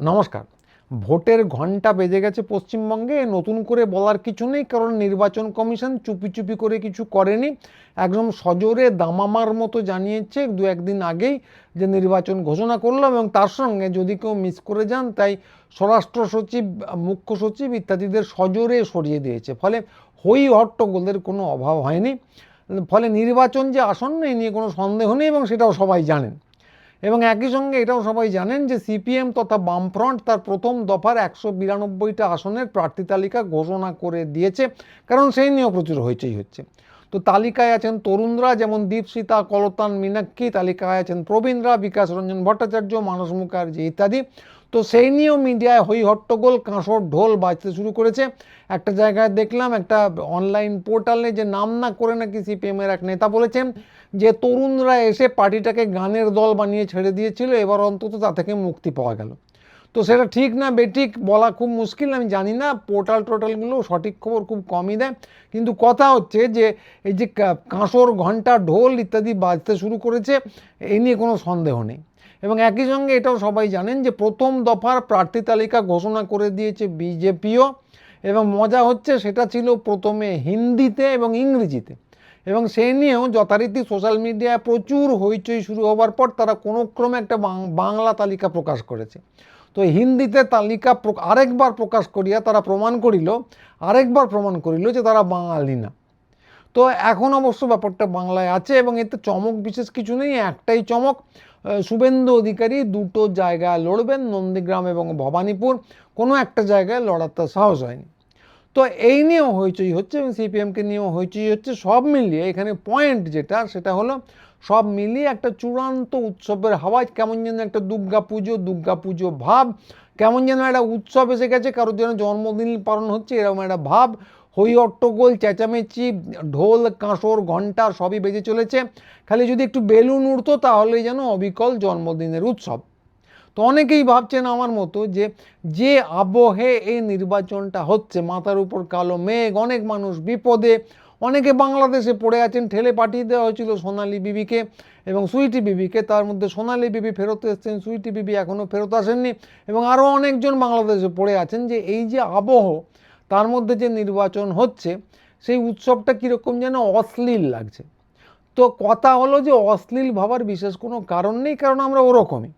নমস্কার। ভোটের ঘণ্টা বেজে গেছে পশ্চিমবঙ্গে, নতুন করে বলার কিছু নেই, কারণ নির্বাচন কমিশন চুপি চুপি করে কিছু করেনি, একদম সজোরে দামামার মতো জানিয়েছে দু একদিন আগেই যে নির্বাচন ঘোষণা করলাম, এবং তার সঙ্গে যদি কেউ মিস করে যান তাই স্বরাষ্ট্র সচিব, মুখ্য সচিব ইত্যাদিদের সজোরে সরিয়ে দিয়েছে। ফলে হই হট্টগোলের কোনো অভাব হয়নি। ফলে নির্বাচন যে আসন্ন এ নিয়ে কোনো সন্দেহ নেই, এবং সেটাও সবাই জানেন। এবং একই সঙ্গে এটাও সবাই জানেন যে সিপিএম তথা বামফ্রন্ট তার প্রথম দফার 192টা আসনের প্রার্থী তালিকা ঘোষণা করে দিয়েছে, কারণ সেই নিয়েও প্রচুর হইচই হচ্ছে। তো তালিকায় আছেন তরুণরা, যেমন দীপশিতা, কলতান, মীনাক্ষী। তালিকায় আছেন প্রবীণরা, বিকাশ রঞ্জন ভট্টাচার্য, মানস মুখার্জি ইত্যাদি। তো সেই নিয়েও মিডিয়ায় হই হট্টগোল, কাঁসর ঢোল বাজতে শুরু করেছে। একটা জায়গায় দেখলাম, একটা অনলাইন পোর্টালে, যে নাম না করে নাকি সিপিএমের এক নেতা বলেছেন যে তরুণরা এসে পার্টিটাকে গানের দল বানিয়ে ছেড়ে দিয়েছিল, এবার অন্তত তা থেকে মুক্তি পাওয়া গেল। তো সেটা ঠিক না বেঠিক বলা খুব মুশকিল, আমি জানি না, পোর্টালগুলো সঠিক খবর খুব কমই দেয়। কিন্তু কথা হচ্ছে যে এই যে কাঁসর, ঘণ্টা, ঢোল ইত্যাদি বাজতে শুরু করেছে, এই নিয়ে কোনো সন্দেহ নেই। এবং একই সঙ্গে এটাও সবাই জানেন যে প্রথম দফার প্রার্থী তালিকা ঘোষণা করে দিয়েছে বিজেপিও। এবং মজা হচ্ছে, সেটা ছিল প্রথমে হিন্দিতে এবং ইংরেজিতে, এবং সেই নিয়েও যথারীতি সোশ্যাল মিডিয়ায় প্রচুর হইচই শুরু হবার পর তারা কোনো ক্রমে একটা বাংলা তালিকা প্রকাশ করেছে। তো হিন্দিতে তালিকা আরেকবার প্রকাশ করিয়া তারা আরেকবার প্রমাণ করিল যে তারা বাঙালি না। তো এখন অবশ্য ব্যাপারটা বাংলায় আছে, এবং এতে চমক বিশেষ কিছু নেই। একটাই চমক, শুভেন্দু অধিকারী দুটো জায়গায় লড়বেন, নন্দীগ্রাম এবং ভবানীপুর। কোনো একটা জায়গায় লড়ার তার সাহস হয়নি। তো এই নিয়েও হইচই হচ্ছে, এবং সিপিএমকে নিয়েও হইচই হচ্ছে। সব মিলিয়ে এখানে পয়েন্ট যেটা, সেটা হলো সব মিলিয়ে একটা চূড়ান্ত উৎসবের হাওয়া। কেমন যেন একটা দুর্গা পুজো ভাব, কেমন যেন একটা উৎসব এসে গেছে, কারোর যেন জন্মদিন পালন হচ্ছে, এরকম একটা ভাব। হই হট্টগোল, চেঁচামেচি, ঢোল, কাঁসর, ঘণ্টা সবই বেজে চলেছে। খালি যদি একটু বেলুন উড়তো তাহলেই যেন অবিকল জন্মদিনের উৎসব। তো অনেকেই ভাবছেন আমার মতো যে যে আবহে এই নির্বাচনটা হচ্ছে, মাথার উপর কালো মেঘ, অনেক মানুষ বিপদে, অনেকে বাংলাদেশে পড়ে আছেন। ঠেলে পাঠিয়ে দেওয়া হয়েছিল সোনালী বিবিকে এবং সুইটি বিবিকে, তার মধ্যে সোনালী বিবি ফেরত এসেছেন, সুইটি বিবি এখনও ফেরত আসেননি, এবং আরও অনেকজন বাংলাদেশে পড়ে আছেন। যে এই যে আবহ, তার মধ্যে যে নির্বাচন হচ্ছে, সেই উৎসবটা কীরকম যেন অশ্লীল লাগছে। তো কথা হলো যে অশ্লীল ভাবার বিশেষ কোনো কারণ নেই, কারণ আমরা ওরকমই।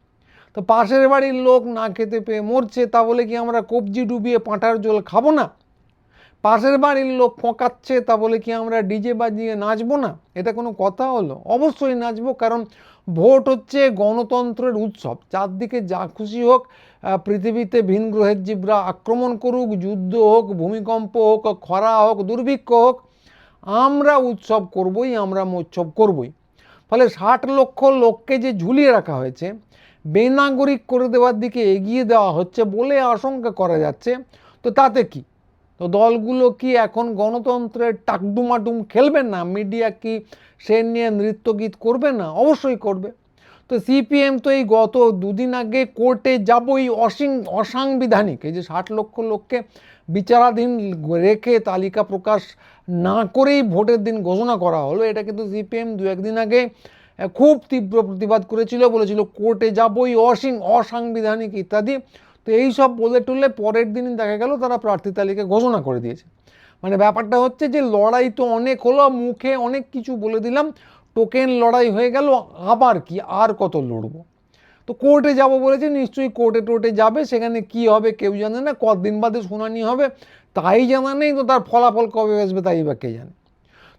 তো পাশের বাড়ির লোক না খেতে পেয়ে মরছে, তা বলে কি আমরা কবজি ডুবিয়ে পাঁঠার জল খাবো না? পাশের বাড়ির লোক ফোঁকাচ্ছে, তা বলে কি আমরা ডিজে বাজিয়ে নাচবো না? এটা কোনো কথা হলো? অবশ্যই নাচবো, কারণ ভোট হচ্ছে গণতন্ত্রের উৎসব। চারদিকে যা খুশি হোক, পৃথিবীতে ভিন গ্রহের জীবরা আক্রমণ করুক, যুদ্ধ হোক, ভূমিকম্প হোক, খরা হোক, দুর্ভিক্ষ হোক, আমরা উৎসব করবই, আমরা মোৎসব করবই। ফলে 60 লক্ষ লোককে যে ঝুলিয়ে রাখা হয়েছে, বেনাগরিক করে দেওয়ার দিকে এগিয়ে দেওয়া হচ্ছে বলে আশঙ্কা করা যাচ্ছে। তো তাতে কি? তো দলগুলো কি এখন গণতন্ত্রের টাকডুমাডুম খেলবে না? মিডিয়া কি সে নিয়ে নৃত্যগীত করবে না? অবশ্যই করবে। তো সিপিএম তো এই গত দুদিন আগে কোর্টে যাবই অসাংবিধানিক, এই যে 60 লক্ষ লোককে বিচারাধীন রেখে তালিকা প্রকাশ না করেই ভোটের দিন ঘোষণা করা হলো, এটা কিন্তু সিপিএম দু একদিন আগে খুব তীব্র প্রতিবাদ করেছিল, বলেছিল কোর্টে যাবই, অসাংবিধানিক ইত্যাদি। তো এই সব বলে টুলে পরের দিনই দেখা গেল তারা প্রার্থী তালিকা ঘোষণা করে দিয়েছে। মানে ব্যাপারটা হচ্ছে যে লড়াই তো অনেক হলো, মুখে অনেক কিছু বলে দিলাম, টোকেন লড়াই হয়ে গেল, আবার কি, আর কত লড়বো? তো কোর্টে যাব বলেছে, নিশ্চয়ই কোর্টে যাবে, সেখানে কি হবে কেউ জানে না, কতদিন বাদে শুনানি হবে তাই জানা নেই, তো তার ফলাফল কবে আসবে তাই বা কে জানে।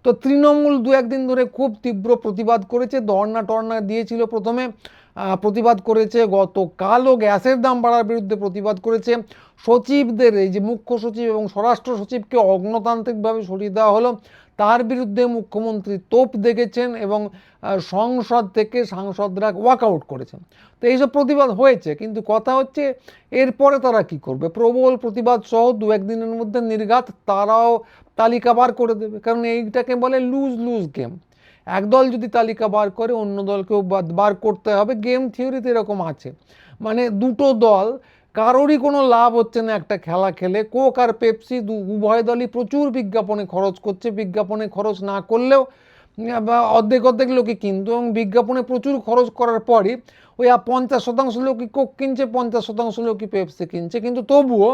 তো তৃণমূল দু একদিন ধরে খুব তীব্র প্রতিবাদ করেছে, টর্না দিয়েছিল প্রথমে, প্রতিবাদ করেছে, গতকালও গ্যাসের দাম বাড়ার বিরুদ্ধে প্রতিবাদ করেছে। সচিবদের, এই যে মুখ্য সচিব এবং স্বরাষ্ট্র সচিবকে অগণতান্ত্রিকভাবে সরিয়ে দেওয়া হলো, তার বিরুদ্ধে মুখ্যমন্ত্রী তোপ দেখেছেন, এবং সংসদ থেকে সাংসদরা ওয়াকআউট করেছেন। তো এইসব প্রতিবাদ হয়েছে, কিন্তু কথা হচ্ছে এরপরে তারা কি করবে? প্রবল প্রতিবাদ সহ দু একদিনের মধ্যে নির্ঘাত তারাও তালিকা বার করে দেবে, কারণ এইটাকে বলে লুজ লুজ গেম। একদল যদি তালিকা বার করে, অন্য দলকেও বার করতে হবে। গেম থিওরিতে এরকম আছে, মানে দুটো দল, কারোরই কোনো লাভ হচ্ছে না একটা খেলা খেলে। কোক আর পেপসি উভয় দলই প্রচুর বিজ্ঞাপনে খরচ করছে, বিজ্ঞাপনে খরচ না করলেও বা অর্ধেক অর্ধেক লোকে কিনতো, এবং বিজ্ঞাপনে প্রচুর খরচ করার পরই ওই 50% লোকই কোক কিনছে, 50% লোকই পেপসি কিনছে, কিন্তু তবুও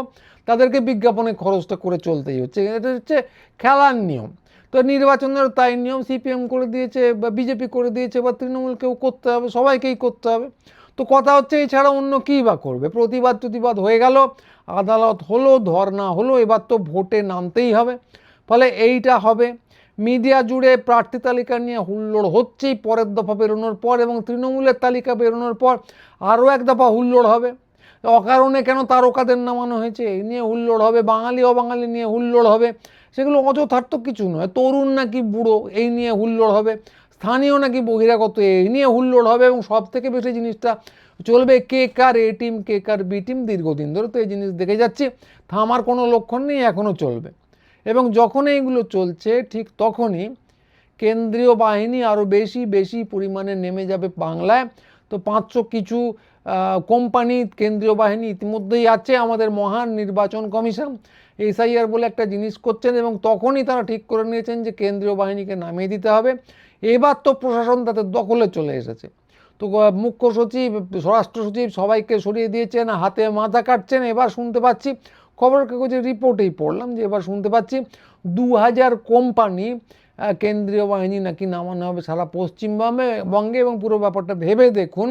তাদেরকে বিজ্ঞাপনে খরচটা করে চলতেই হচ্ছে। এটা হচ্ছে খেলার নিয়ম। তো নির্বাচনের তাই নিয়ম, সিপিএম করে দিয়েছে বা বিজেপি করে দিয়েছে বা তৃণমূলকেও করতে হবে, সবাইকেই করতে হবে। তো কথা হচ্ছে এছাড়া অন্য কী বা করবে? প্রতিবাদ হয়ে গেল, আদালত হলো, ধর্না হলো, এবার তো ভোটে নামতেই হবে। ফলে এইটা হবে। মিডিয়া জুড়ে প্রার্থী তালিকা নিয়ে হুল্লোড় হচ্ছেই পরের দফা বেরোনোর পর, এবং তৃণমূলের তালিকা বেরোনোর পর আরও এক দফা হুল্লোড় হবে। অকারণে কেন তারকাদের নামানো হয়েছে এই নিয়ে হুল্লোড় হবে, বাঙালি অবাঙালি নিয়ে হুল্লোড় হবে, সেগুলো অযথার্থ কিছু নয়। তরুণ নাকি বুড়ো এই নিয়ে হুল্লোড় হবে, স্থানীয় নাকি বহিরাগত এই নিয়ে হুল্লোড় হবে, এবং সব থেকে বেশি জিনিসটা চলবে কে কার এ টিম কে কার বি টিম। দীর্ঘদিন ধরে তো এই জিনিস দেখে যাচ্ছি, থামার কোনো লক্ষণ নেই, এখনও চলবে। এবং যখন এইগুলো চলছে ঠিক তখনই কেন্দ্রীয় বাহিনী আরও বেশি বেশি পরিমাণে নেমে যাবে বাংলায়। তো 500 কিছু কোম্পানি কেন্দ্রীয় বাহিনী ইতিমধ্যেই আছে। আমাদের মহান নির্বাচন কমিশন এসআইআর বলে একটা জিনিস করছেন, এবং তখনই তারা ঠিক করে নিয়েছেন যে কেন্দ্রীয় বাহিনীকে নামিয়ে দিতে হবে। এবার তো প্রশাসন তাদের দখলে চলে এসেছে। তো মুখ্য সচিব, স্বরাষ্ট্র সচিব সবাইকে সরিয়ে দিয়েছেন, হাতে মাথা কাটছেন। এবার শুনতে পাচ্ছি, খবরের কাগজের রিপোর্টেই পড়লাম যে এবার শুনতে পাচ্ছি 2000 কোম্পানি কেন্দ্রীয় বাহিনী নাকি নামানো হবে সারা পশ্চিমবঙ্গে। এবং পুরো ব্যাপারটা ভেবে দেখুন,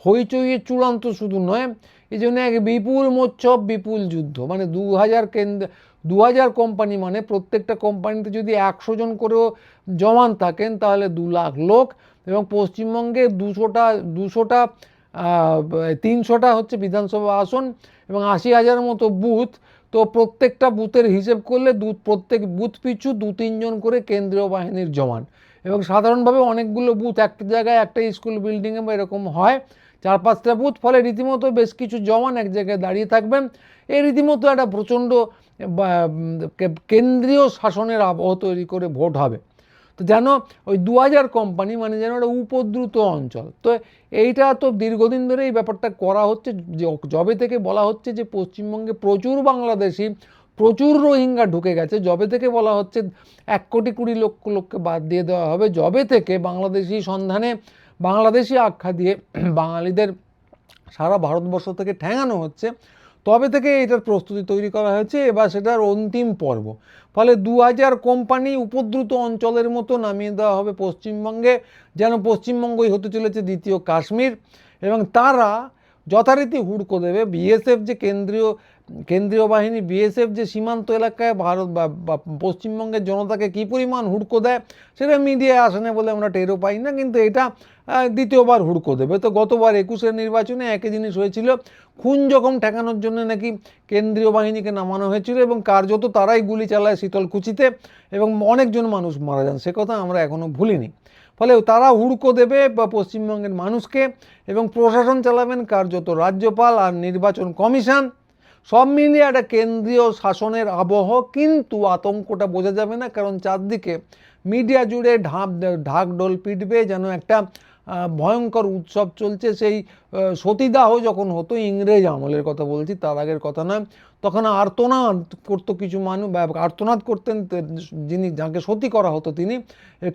হইচইয়ে চূড়ান্ত শুধু নয়, এই জন্য এক বিপুল মোচ্ছব, বিপুল যুদ্ধ। মানে 2000 কোম্পানি, মানে প্রত্যেকটা কোম্পানিতে যদি 100 জন করেও জওয়ান থাকেন তাহলে 2 লাখ লোক। এবং পশ্চিমবঙ্গে 200টা 300টা হচ্ছে বিধানসভা আসন এবং 80,000 মতো বুথ। তো প্রত্যেকটা বুথের হিসেব করলে প্রত্যেক বুথ পিছু 2-3 জন করে কেন্দ্রীয় বাহিনীর জওয়ান। এবং সাধারণভাবে অনেকগুলো বুথ একটা জায়গায়, একটা স্কুল বিল্ডিংয়ে বা এরকম হয় 4-5টা বুথ, ফলে রীতিমতো বেশ কিছু জওয়ান এক জায়গায় দাঁড়িয়ে থাকবেন। এই রীতিমতো একটা প্রচণ্ড কেন্দ্রীয় শাসনের আবহ তৈরি করে ভোট হবে। তো যেন ওই 2000 কোম্পানি মানে যেন একটা উপদ্রুত অঞ্চল। তো এইটা তো দীর্ঘদিন ধরে এই ব্যাপারটা করা হচ্ছে। যবে থেকে বলা হচ্ছে যে পশ্চিমবঙ্গে প্রচুর বাংলাদেশি, প্রচুর রোহিঙ্গা ঢুকে গেছে, যবে থেকে বলা হচ্ছে 1,20,00,000 লোককে বাদ দিয়ে দেওয়া হবে, যবে থেকে বাংলাদেশি সন্ধানে বাংলাদেশি আখ্যা দিয়ে বাঙালিদের সারা ভারতবর্ষ থেকে ঠ্যাঙানো হচ্ছে, তবে থেকে এটার প্রস্তুতি তৈরি করা হয়েছে। এবার সেটার অন্তিম পর্ব। ফলে 2000 কোম্পানি উপদ্রুত অঞ্চলের মতো নামিয়ে দেওয়া হবে পশ্চিমবঙ্গে, যেন পশ্চিমবঙ্গই হতে চলেছে দ্বিতীয় কাশ্মীর। এবং তারা যথারীতি হুড়কো দেবে। বিএসএফ যে কেন্দ্রীয় বাহিনী, বিএসএফ যে সীমান্ত এলাকায় ভারত বা পশ্চিমবঙ্গের জনতাকে কী পরিমাণ হুড়কো দেয় সেটা মিডিয়ায় আসে না বলে আমরা টেরও পাই না, কিন্তু এটা দ্বিতীয়বার হুড়কো দেবে। তো গতবার 21-এর নির্বাচনে একই জিনিস হয়েছিল। খুন জখম ঠেকানোর জন্য নাকি কেন্দ্রীয় বাহিনীকে নামানো হয়েছিল, এবং কার্যত তারাই গুলি চালায় শীতলকুচিতে, এবং অনেকজন মানুষ মারা যান, সে কথা আমরা এখনও ভুলিনি। ফলে তারা হুড়কো দেবে বা পশ্চিমবঙ্গের মানুষকে, এবং প্রশাসন চালাবেন কার্যত রাজ্যপাল আর নির্বাচন কমিশন। সব মিলিয়ে একটা কেন্দ্রীয় শাসনের আবহ, কিন্তু আতঙ্কটা বোঝা যাবে না, কারণ চারদিকে মিডিয়া জুড়ে ঢাক ঢোল পিটবে যেন একটা ভয়ঙ্কর উৎসব চলছে। সেই সতীদাহ যখন হতো, ইংরেজ আমলের কথা বলছি, তার আগের কথা নয়, তখন আর্তনাদ করতো কিছু মানুষ, আর্তনাদ করতেন যিনি, যাকে সতী করা হতো তিনি,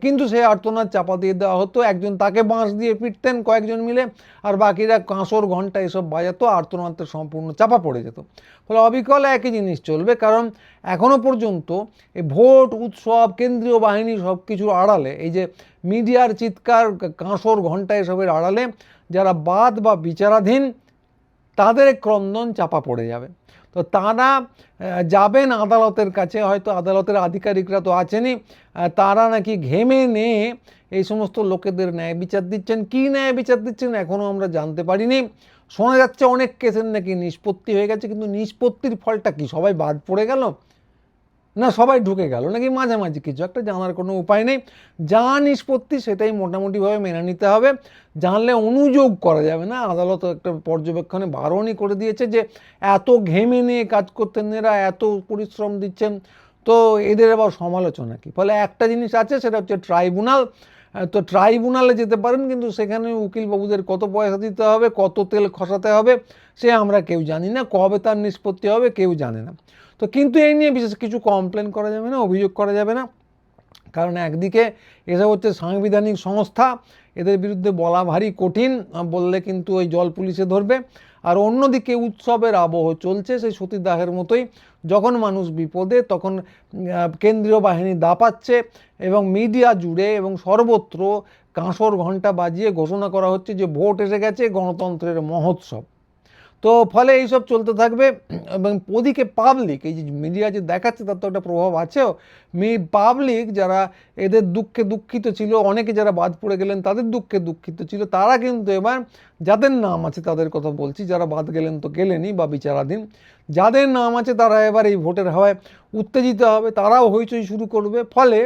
কিন্তু সেই আর্তনাদ চাপা দিয়ে দেওয়া হতো। একজন তাকে বাঁশ দিয়ে পিটতেন কয়েকজন মিলে, আর বাকিরা কাঁসর ঘন্টা এসব বাজাতো, আর্তনাদটা সম্পূর্ণ চাপা পড়ে যেত। ফলে অবিকল একই জিনিস চলবে, কারণ এখনও পর্যন্ত এই ভোট উৎসব, কেন্দ্রীয় বাহিনী সব কিছুর আড়ালে, এই যে মিডিয়ার চিৎকার, কাঁসর ঘন্টা এসবের আড়ালে যারা বাদ বা বিচারাধীন, তাদের ক্রন্দন চাপা পড়ে যাবে। তো তারা যাবেন আদালতের কাছে, হয়তো আদালতের আধিকারিকরা তো আছেনই, তারা নাকি ঘেমে নিয়ে এই সমস্ত লোকেদের ন্যায় বিচার দিচ্ছেন। কী ন্যায় বিচার দিচ্ছেন এখনও আমরা জানতে পারিনি। শোনা যাচ্ছে অনেক কেসের নাকি নিষ্পত্তি হয়ে গেছে, কিন্তু নিষ্পত্তির ফলটা কি? সবাই বাদ পড়ে গেল, না সবাই ঢুকে গেল, নাকি মাঝামাঝি কিছু একটা? জানার কোনো উপায় নেই। যা নিষ্পত্তি সেটাই মোটামুটিভাবে মেনে নিতে হবে, জানলে অনুযোগ করা যাবে না। আদালত একটা পর্যবেক্ষণে বারণই করে দিয়েছে যে এত ঘেমে নিয়ে কাজ করতেন এরা, এত পরিশ্রম দিচ্ছেন, তো এদের আবার সমালোচনা কি? ফলে একটা জিনিস আছে, সেটা হচ্ছে ট্রাইব্যুনাল। তো ট্রাইব্যুনালে যেতে পারেন, কিন্তু সেখানে উকিলবাবুদের কত পয়সা দিতে হবে, কত তেল খসাতে হবে, সে আমরা কেউ জানি না, কবে তার নিষ্পত্তি হবে কেউ জানে না। তো কিন্তু এই নিয়ে বিশেষ কিছু কমপ্লেন করা যাবে না, অভিযোগ করা যাবে না, কারণ একদিকে এসব হচ্ছে সাংবিধানিক সংস্থা, এদের বিরুদ্ধে বলা ভারী কঠিন, বললে কিন্তু ওই জল পুলিশে ধরবে। আর অন্যদিকে উৎসবের আবহ চলছে সেই সতীদাহের মতোই, যখন মানুষ বিপদে তখন কেন্দ্রীয় বাহিনী দাপাচ্ছে এবং মিডিয়া জুড়ে এবং সর্বত্র কাঁসর ঘণ্টা বাজিয়ে ঘোষণা করা হচ্ছে যে ভোট এসে গেছে, গণতন্ত্রের মহোৎসব। তো ফলে এইসব চলতে থাকবে। এবং ওদিকে পাবলিক, এই যে মিডিয়া যে দেখাচ্ছে তার তো একটা প্রভাব আছেও, পাবলিক যারা এদের দুঃখে দুঃখিত ছিল, অনেকে যারা বাদ পড়ে গেলেন তাদের দুঃখে দুঃখিত ছিল, তারা কিন্তু এবার যাদের নাম আছে তাদের কথা বলছি, যারা বাদ গেলেন তো গেলেনই বা বিচারাধীন, যাদের নাম আছে তারা এবার এই ভোটের হাওয়ায় উত্তেজিত হবে, তারাও হইচই শুরু করবে। ফলে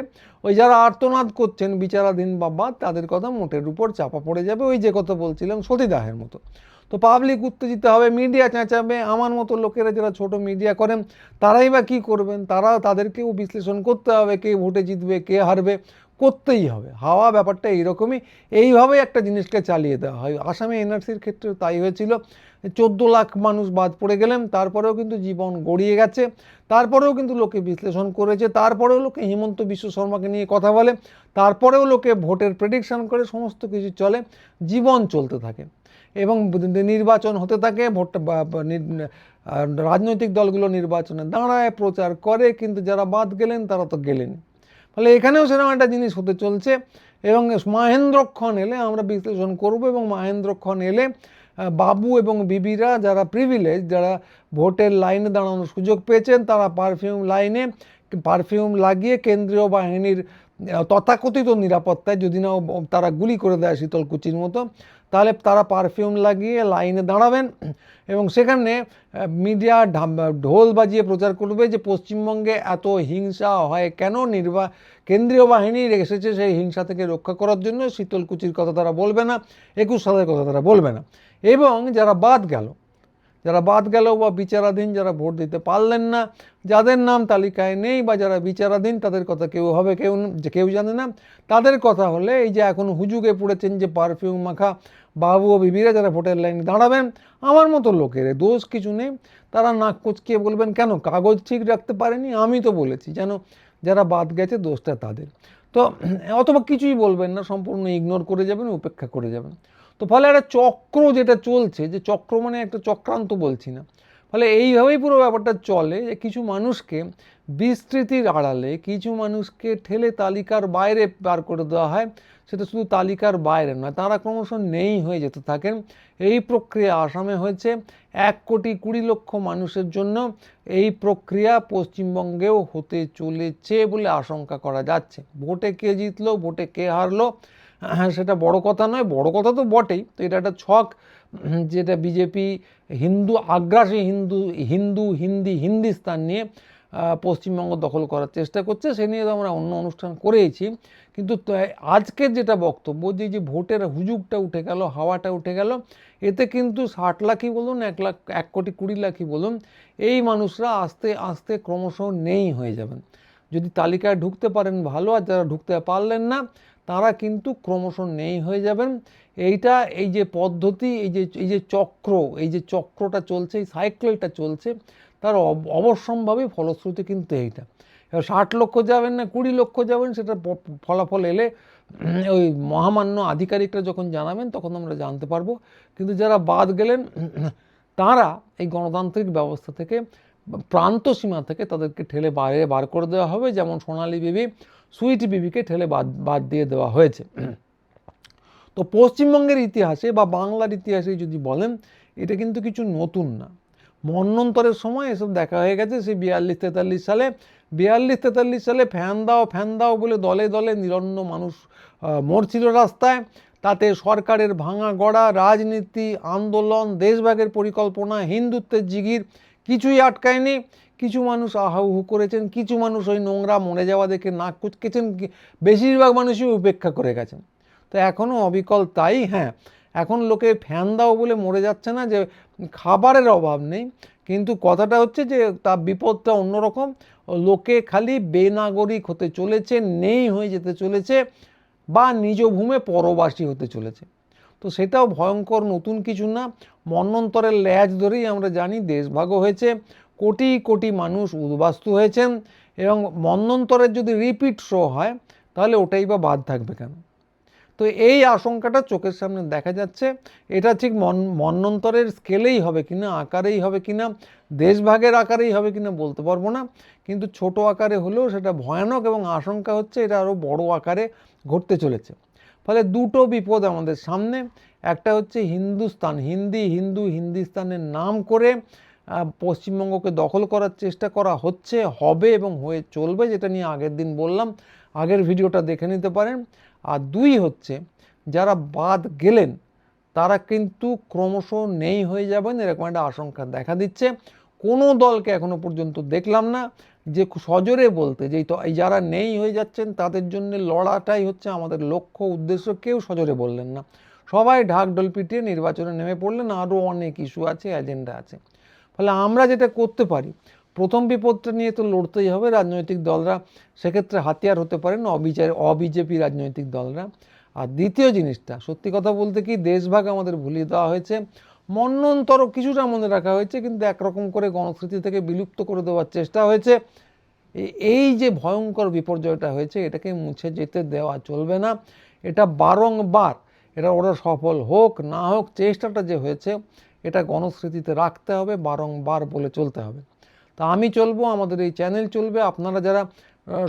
ওই যারা আর্তনাদ করছেন বিচারাধীন বা বাদ, তাদের কথা মোটের উপর চাপা পড়ে যাবে, ওই যে কথা বলছিলাম সতীদাহের মতো। তো পাবলিক উত্তেজিত হবে, মিডিয়া চেঁচাবে, আমার মতো লোকেরা যারা ছোট মিডিয়া করেন তারাই বা কী করবেন, তাদেরকেও বিশ্লেষণ করতে হবে, কে ভোটে জিতবে কে হারবে, করতেই হবে। হাওয়া ব্যাপারটা এইরকমই, এইভাবেই একটা জিনিসকে চালিয়ে দেওয়া হয়। আসামে এনআরসির ক্ষেত্রে তাই হয়েছিল, 14 লাখ মানুষ বাদ পড়ে গেলেন, তারপরেও কিন্তু জীবন গড়িয়ে গেছে, তারপরেও কিন্তু লোকে বিশ্লেষণ করেছে, তারপরেও লোকে হিমন্ত বিশ্ব শর্মাকে নিয়ে কথা বলে, তারপরেও লোকে ভোটের প্রেডিকশন করে, সমস্ত কিছু চলে, জীবন চলতে থাকে এবং নির্বাচন হতে থাকে। রাজনৈতিক দলগুলো নির্বাচনে দাঁড়ায়, প্রচার করে, কিন্তু যারা বাদ গেলেন তারা তো গেলেন। ফলে এখানেও সেরকম একটা জিনিস হতে চলছে। এবং মহেন্দ্রক্ষণ এলে আমরা বিশ্লেষণ করব, এবং মহেন্দ্রক্ষণ এলে বাবু এবং বিবিরা যারা প্রিভিলেজ, যারা ভোটের লাইনে দাঁড়ানোর সুযোগ পেয়েছেন, তারা পারফিউম লাগিয়ে কেন্দ্রীয় বাহিনীর তথাকথিত নিরাপত্তায়, যদি না তারা গুলি করে দেয় শীতলকুচির মতো, তাহলে তারা পারফিউম লাগিয়ে লাইনে দাঁড়াবেন এবং সেখানে মিডিয়া ঢোল বাজিয়ে প্রচার করবে যে পশ্চিমবঙ্গে এত হিংসা হয় কেন, কেন্দ্রীয় বাহিনী এসেছে সেই হিংসা থেকে রক্ষা করার জন্য। শীতলকুচির কথা তারা বলবে না, 21 সালের কথা তারা বলবে না। এবং যারা বাদ গেল বা বিচারাধীন, যারা ভোট দিতে পারলেন না, যাদের নাম তালিকায় নেই বা যারা বিচারাধীন, তাদের কথা কেউ জানে না। তাদের কথা হলে এই যে এখন হুজুগে পড়েছেন যে পারফিউম মাখা বাবু ও বিবিরা যারা ভোটের লাইনে দাঁড়াবেন, আমার মতো লোকের দোষ কিছু নেই, তারা নাক কুচকিয়ে বলবেন কেন কাগজ ঠিক রাখতে পারেনি, আমি তো বলেছি, যেন যারা বাদ গেছে দোষটা তাদের। তো অথবা কিছুই বলবেন না, সম্পূর্ণ ইগনোর করে যাবেন, উপেক্ষা করে যাবেন। তো ফলে একটা চক্র যেটা চলছে, যে চক্র মানে একটা চক্রান্ত বলছি না, ফলে এইভাবেই পুরো ব্যাপারটা চলে যে কিছু মানুষকে বিস্তৃতির আড়ালে, কিছু মানুষকে ঠেলে তালিকার বাইরে পার করে দেওয়া হয়। সেটা শুধু তালিকার বাইরে নয়, তারা ক্রমশ নেই হয়ে যেতে থাকেন। এই প্রক্রিয়া আসামে হয়েছে, 1,20,00,000 মানুষের জন্য এই প্রক্রিয়া পশ্চিমবঙ্গেও হতে চলেছে বলে আশঙ্কা করা যাচ্ছে। ভোটে কে জিতলো, ভোটে কে হারলো, সেটা বড় কথা নয়, বড় কথা তো বটেই, তো এটা একটা ছক যেটা বিজেপি আগ্রাসী হিন্দিস্তান নিয়ে পশ্চিমবঙ্গ দখল করার চেষ্টা করছে। সে নিয়ে তো আমরা অন্য অনুষ্ঠান করেইছি। কিন্তু আজকের যেটা বক্তব্য, যে ভোটের হুজুগটা উঠে গেল, হাওয়াটা উঠে গেল, এতে কিন্তু 60 লাখই বলুন, 1,20,00,000 বলুন, এই মানুষরা আস্তে আস্তে ক্রমশ নেই হয়ে যাবেন। যদি তালিকায় ঢুকতে পারেন ভালো, আর যারা ঢুকতে পারলেন না তারা কিন্তু ক্রমশ নেই হয়ে যাবেন। এই যে পদ্ধতি, এই যে চক্রটা চলছে, এই সাইকেলটা চলছে, তার অবশ্যম্ভাবী ফলশ্রুতি কিন্তু এইটা। এবার 60 লক্ষ যাবেন না 20 লক্ষ যাবেন, সেটা ফলাফল এলে ওই মহামান্য আধিকারিকরা যখন জানাবেন তখন আমরা জানতে পারবো। কিন্তু যারা বাদ গেলেন তারা এই গণতান্ত্রিক ব্যবস্থা থেকে, প্রান্ত সীমা থেকে তাদেরকে ঠেলে বাইরে বার করে দেওয়া হবে, যেমন সোনালী বিবি, সুইটি বিবিকে ঠেলে বাদ দিয়ে দেওয়া হয়েছে। তো পশ্চিমবঙ্গের ইতিহাসে বা বাংলার ইতিহাসে যদি বলেন, এটা কিন্তু কিছু নতুন না। মন্বন্তরের সময় এসব দেখা হয়ে গেছে। সেই 42-43 সালে ফ্যান দাও বলে দলে দলে নিরন্ন মানুষ মরছিল রাস্তায়। তাতে সরকারের ভাঙা গড়া রাজনীতি, আন্দোলন, দেশভাগের পরিকল্পনা, হিন্দুত্বের জিগির কিছুই আটকায়নি। কিছু মানুষ আহাউহু করেছেন, কিছু মানুষ ওই নোংরা মরে যাওয়া দেখে নাক কুচকেছেন, বেশিরভাগ মানুষই উপেক্ষা করে গেছেন। তো এখনও অবিকল তাই। হ্যাঁ, এখন লোকে ফ্যান দাও বলে মরে যাচ্ছে না, যে খাবারের অভাব নেই, কিন্তু কথাটা হচ্ছে যে তার বিপদটা অন্যরকম। লোকে খালি বেনাগরিক হতে চলেছে, নেই হয়ে যেতে চলেছে, বা নিজ ভূমে পরবাসী হতে চলেছে। তো সেটাও ভয়ঙ্কর, নতুন কিছু না। মন্বন্তরের ল্যাজ ধরেই আমরা জানি দেশভাগও হয়েছে, কোটি কোটি মানুষ উদ্বাস্তু হয়েছেন, এবং মন্বন্তরের যদি রিপিট শো হয় তাহলে ওটাই বা বাদ থাকবে কেন? তো এই আশঙ্কাটা চোখের সামনে দেখা যাচ্ছে। এটা ঠিক মন্বন্তরের স্কেলেই হবে কিনা, আকারেই হবে কিনা, দেশভাগের আকারেই হবে কিনা বলতে পারবো না, কিন্তু ছোট আকারে হলেও সেটা ভয়ানক, এবং আশঙ্কা হচ্ছে এটা আরও বড় আকারে ঘটতে চলেছে। ফলে দুটো বিপদ আমাদের সামনে। একটা হচ্ছে হিন্দুস্তান, হিন্দিস্তানের নাম করে পশ্চিমবঙ্গকে দখল করার চেষ্টা করা হচ্ছে, হবে এবং হয়ে চলবে, যেটা নিয়ে আগের দিন বললাম, আগের ভিডিওটা দেখে নিতে পারেন। আর দুই হচ্ছে, যারা বাদ গেলেন তারা কিন্তু ক্রমশ নেই হয়ে যাবেন, এরকম একটা আশঙ্কা দেখা দিচ্ছে। কোনো দলকে এখনো পর্যন্ত দেখলাম না যে সজোরে বলতে যে এই যারা নেই হয়ে যাচ্ছেন তাদের জন্য লড়াটাই হচ্ছে আমাদের লক্ষ্য উদ্দেশ্য, কেউ সজোরে বললেন না। সবাই ঢাকঢোল পিটিয়ে নির্বাচনে নেমে পড়লেন, আরও অনেক ইস্যু আছে, এজেন্ডা আছে। ফলে আমরা যেটা করতে পারি, প্রথম বিপদটা নিয়ে তো লড়তেই হবে। রাজনৈতিক দলরা সেক্ষেত্রে হাতিয়ার হতে পারেন অবিজেপি রাজনৈতিক দলরা। আর দ্বিতীয় জিনিসটা, সত্যি কথা বলতে কি, দেশভাগ আমাদের ভুলিয়ে দেওয়া হয়েছে, মন্বন্তর কিছুটা মনে রাখা হয়েছে, কিন্তু একরকম করে গণস্মৃতি থেকে বিলুপ্ত করে দেওয়ার চেষ্টা হয়েছে। এই যে ভয়ঙ্কর বিপর্যয়টা হয়েছে, এটাকে মুছে যেতে দেওয়া চলবে না। এটা বারংবার, এটা ওরা সফল হোক না হোক, চেষ্টাটা যে হয়েছে এটা গণস্মৃতিতে রাখতে হবে, বারংবার বলে চলতে হবে। তা আমি চলবো, আমাদের এই চ্যানেল চলবে, আপনারা যারা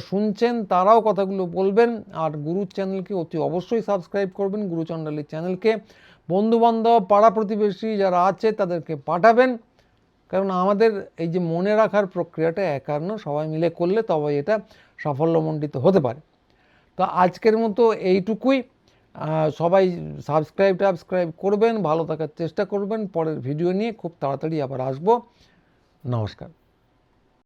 শুনছেন তারাও কথাগুলো বলবেন। আর গুরুর চ্যানেলকে অতি অবশ্যই সাবস্ক্রাইব করবেন, গুরু চণ্ডালীর চ্যানেলকে। বন্ধুবান্ধব, পাড়া প্রতিবেশী যারা আছে তাদেরকে পাঠাবেন, কারণ আমাদের এই যে মনে রাখার প্রক্রিয়াটা একার না, সবাই মিলে করলে তবে এটা সাফল্যমণ্ডিত হতে পারে। তো আজকের মতো এইটুকুই। সবাই সাবস্ক্রাইব করবেন, ভালো থাকার চেষ্টা করবেন। পরের ভিডিও নিয়ে খুব তাড়াতাড়ি আবার আসবো। নমস্কার।